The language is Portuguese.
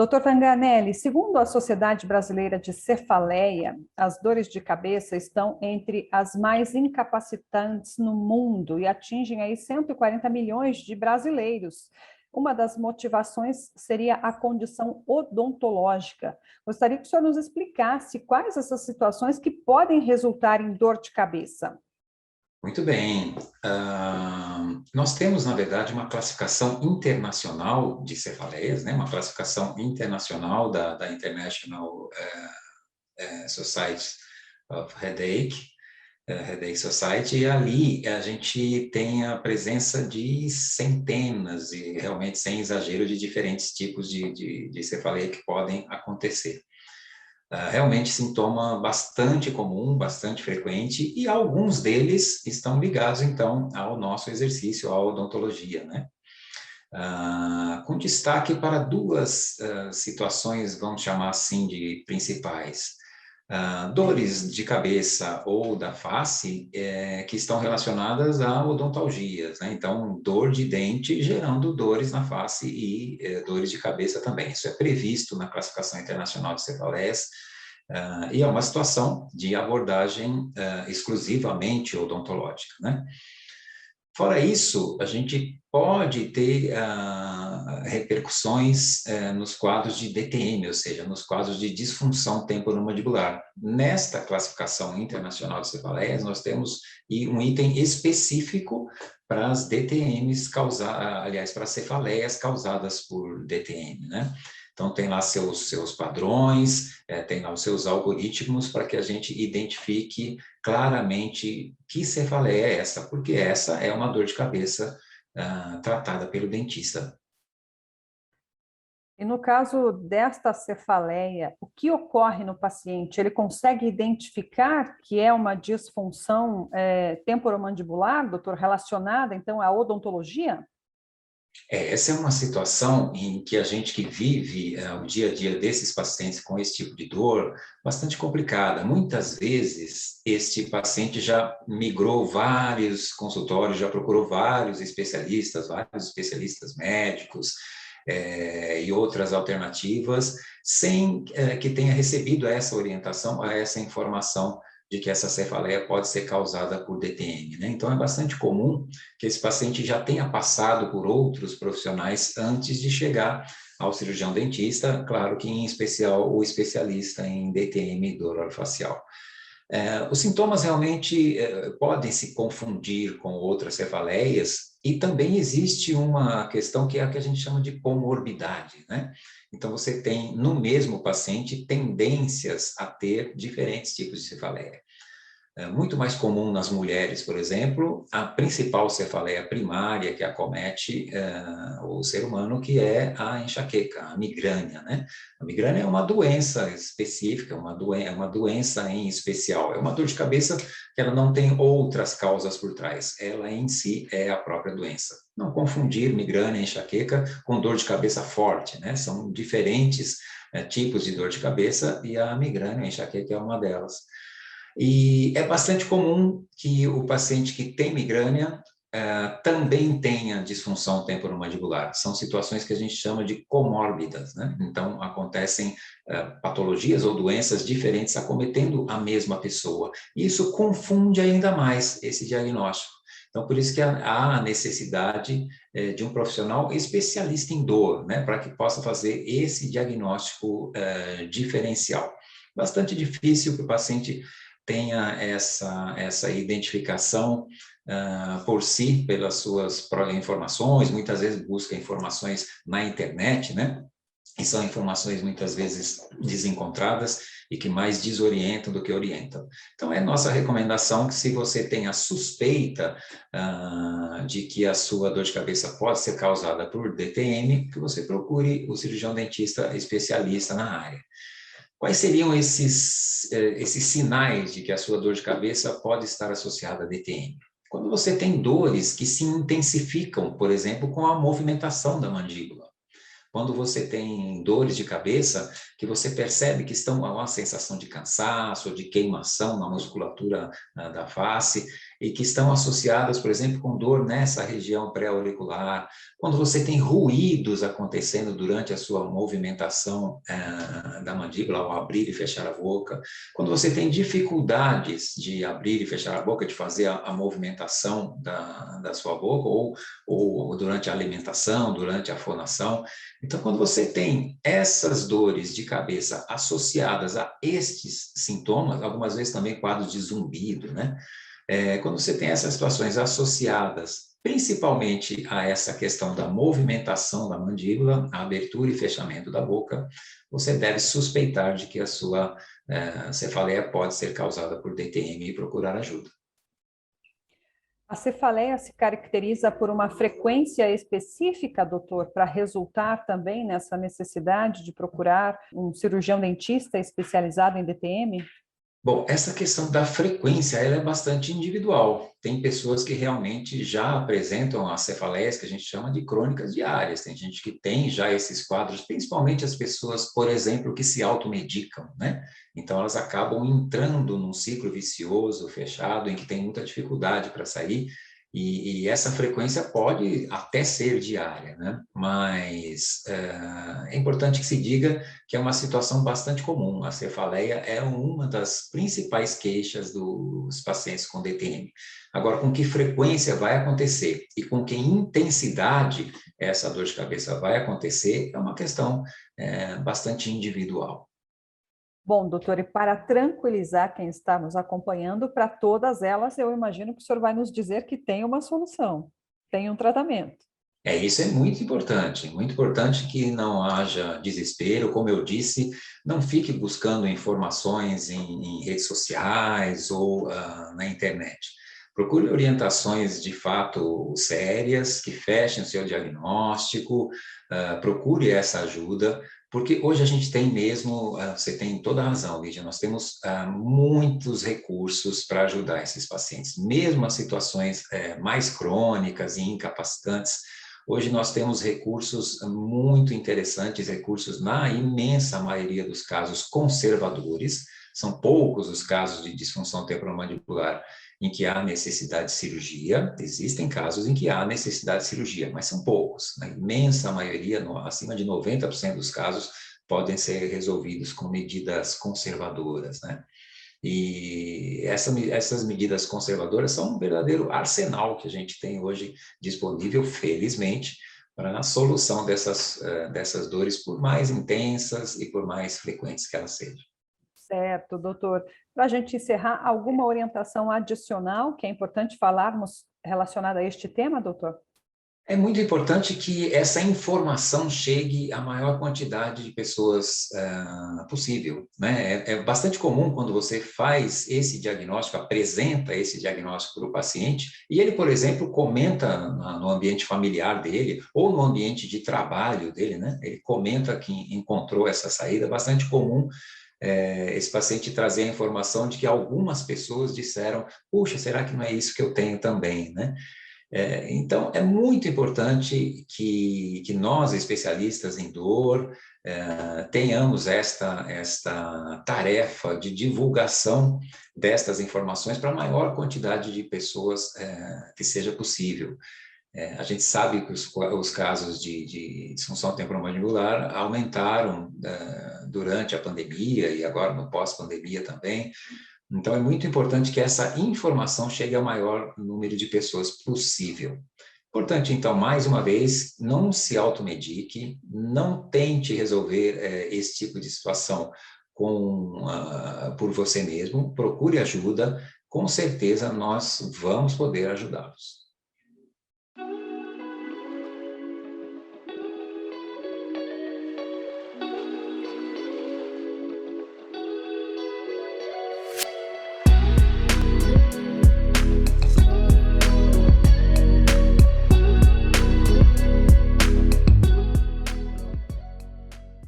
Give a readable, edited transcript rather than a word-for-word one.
Doutor Tanganelli, segundo a Sociedade Brasileira de Cefaleia, as dores de cabeça estão entre as mais incapacitantes no mundo e atingem aí 140 milhões de brasileiros. Uma das motivações seria a condição odontológica. Gostaria que o senhor nos explicasse quais essas situações que podem resultar em dor de cabeça. Muito bem. Nós temos, na verdade, uma classificação internacional de cefaleias, né? Uma classificação internacional da International Society of Headache Society, e ali a gente tem a presença de centenas, e realmente sem exagero, de diferentes tipos de cefaleia que podem acontecer. Realmente sintoma bastante comum, bastante frequente, e alguns deles estão ligados, então, ao nosso exercício, à odontologia, né? Com destaque para duas situações, vamos chamar assim, de principais. Dores de cabeça ou da face que estão relacionadas a odontalgias, né? Então, dor de dente gerando dores na face e dores de cabeça também. Isso é previsto na Classificação Internacional de Cefaleias, e é uma situação de abordagem exclusivamente odontológica, né? Fora isso, a gente pode ter repercussões nos quadros de DTM, ou seja, nos quadros de disfunção temporomandibular. Nesta classificação internacional de cefaleias, nós temos um item específico para as DTMs aliás, para as cefaleias causadas por DTM, né? Então, tem lá seus padrões, tem lá os seus algoritmos para que a gente identifique claramente que cefaleia é essa, porque essa é uma dor de cabeça tratada pelo dentista. E no caso desta cefaleia, o que ocorre no paciente? Ele consegue identificar que é uma disfunção temporomandibular, doutor, relacionada então à odontologia? Essa é uma situação em que a gente que vive o dia a dia desses pacientes com esse tipo de dor, bastante complicada. Muitas vezes, este paciente já migrou vários consultórios, já procurou vários especialistas médicos, e outras alternativas, sem que tenha recebido essa orientação, essa informação de que essa cefaleia pode ser causada por DTM, né? Então, é bastante comum que esse paciente já tenha passado por outros profissionais antes de chegar ao cirurgião dentista, claro que em especial o especialista em DTM, dor orofacial. Os sintomas realmente podem se confundir com outras cefaleias, e também existe uma questão que é a que a gente chama de comorbidade, né? Então, você tem no mesmo paciente tendências a ter diferentes tipos de cefaleia. É muito mais comum nas mulheres, por exemplo, a principal cefaleia primária que acomete o ser humano, que é a enxaqueca, a migrânia, né? A migrânia é uma doença específica, uma doença em especial, é uma dor de cabeça que ela não tem outras causas por trás, ela em si é a própria doença. Não confundir migrânia e enxaqueca com dor de cabeça forte, né? São diferentes tipos de dor de cabeça, e a migrânia, a enxaqueca é uma delas. E é bastante comum que o paciente que tem migrânia também tenha disfunção temporomandibular. São situações que a gente chama de comórbidas, né? Então, acontecem patologias ou doenças diferentes acometendo a mesma pessoa. Isso confunde ainda mais esse diagnóstico. Então, por isso que há a necessidade de um profissional especialista em dor, né? Para que possa fazer esse diagnóstico diferencial. Bastante difícil que o paciente tenha essa identificação por si, pelas suas informações, muitas vezes busca informações na internet, né? E são informações muitas vezes desencontradas e que mais desorientam do que orientam. Então, é nossa recomendação que, se você tem a suspeita de que a sua dor de cabeça pode ser causada por DTM, que você procure o cirurgião dentista especialista na área. Quais seriam esses sinais de que a sua dor de cabeça pode estar associada a DTM? Quando você tem dores que se intensificam, por exemplo, com a movimentação da mandíbula. Quando você tem dores de cabeça que você percebe que estão com uma sensação de cansaço, de queimação na musculatura da face, e que estão associadas, por exemplo, com dor nessa região pré-auricular, quando você tem ruídos acontecendo durante a sua movimentação da mandíbula, ao abrir e fechar a boca, quando você tem dificuldades de abrir e fechar a boca, de fazer a movimentação da sua boca, ou durante a alimentação, durante a fonação. Então, quando você tem essas dores de cabeça associadas a estes sintomas, algumas vezes também quadros de zumbido, né? Quando você tem essas situações associadas principalmente a essa questão da movimentação da mandíbula, a abertura e fechamento da boca, você deve suspeitar de que a sua cefaleia pode ser causada por DTM e procurar ajuda. A cefaleia se caracteriza por uma frequência específica, doutor, para resultar também nessa necessidade de procurar um cirurgião dentista especializado em DTM? Bom, essa questão da frequência, ela é bastante individual. Tem pessoas que realmente já apresentam as cefaleias que a gente chama de crônicas diárias. Tem gente que tem já esses quadros, principalmente as pessoas, por exemplo, que se automedicam, né? Então, elas acabam entrando num ciclo vicioso, fechado, em que tem muita dificuldade para sair. E essa frequência pode até ser diária, né? Mas é importante que se diga que é uma situação bastante comum. A cefaleia é uma das principais queixas dos pacientes com DTM. Agora, com que frequência vai acontecer e com que intensidade essa dor de cabeça vai acontecer é uma questão bastante individual. Bom, doutor, e para tranquilizar quem está nos acompanhando, para todas elas, eu imagino que o senhor vai nos dizer que tem uma solução, tem um tratamento. Isso é muito importante que não haja desespero, como eu disse, não fique buscando informações em redes sociais ou na internet. Procure orientações de fato sérias, que fechem o seu diagnóstico, procure essa ajuda, porque hoje a gente tem mesmo, você tem toda a razão, Lídia, nós temos muitos recursos para ajudar esses pacientes, mesmo as situações mais crônicas e incapacitantes. Hoje nós temos recursos muito interessantes, recursos na imensa maioria dos casos conservadores, são poucos os casos de disfunção temporomandibular em que há necessidade de cirurgia, existem casos em que há necessidade de cirurgia, mas são poucos, na imensa maioria, acima de 90% dos casos, podem ser resolvidos com medidas conservadoras, né? E essas medidas conservadoras são um verdadeiro arsenal que a gente tem hoje disponível, felizmente, para a solução dessas dores, por mais intensas e por mais frequentes que elas sejam. Certo, doutor. Para a gente encerrar, alguma orientação adicional que é importante falarmos relacionada a este tema, doutor? É muito importante que essa informação chegue à maior quantidade de pessoas possível, né? É bastante comum quando você faz esse diagnóstico, apresenta esse diagnóstico para o paciente, e ele, por exemplo, comenta no ambiente familiar dele, ou no ambiente de trabalho dele, né? Ele comenta que encontrou essa saída. É bastante comum esse paciente trazer a informação de que algumas pessoas disseram: puxa, será que não é isso que eu tenho também, né? Então, é muito importante que nós, especialistas em dor, tenhamos esta tarefa de divulgação destas informações para a maior quantidade de pessoas que seja possível. A gente sabe que os casos de disfunção temporomandibular aumentaram durante a pandemia e agora no pós-pandemia também. Então, é muito importante que essa informação chegue ao maior número de pessoas possível. Importante, então, mais uma vez, não se automedique, não tente resolver esse tipo de situação por você mesmo, procure ajuda, com certeza nós vamos poder ajudá-los.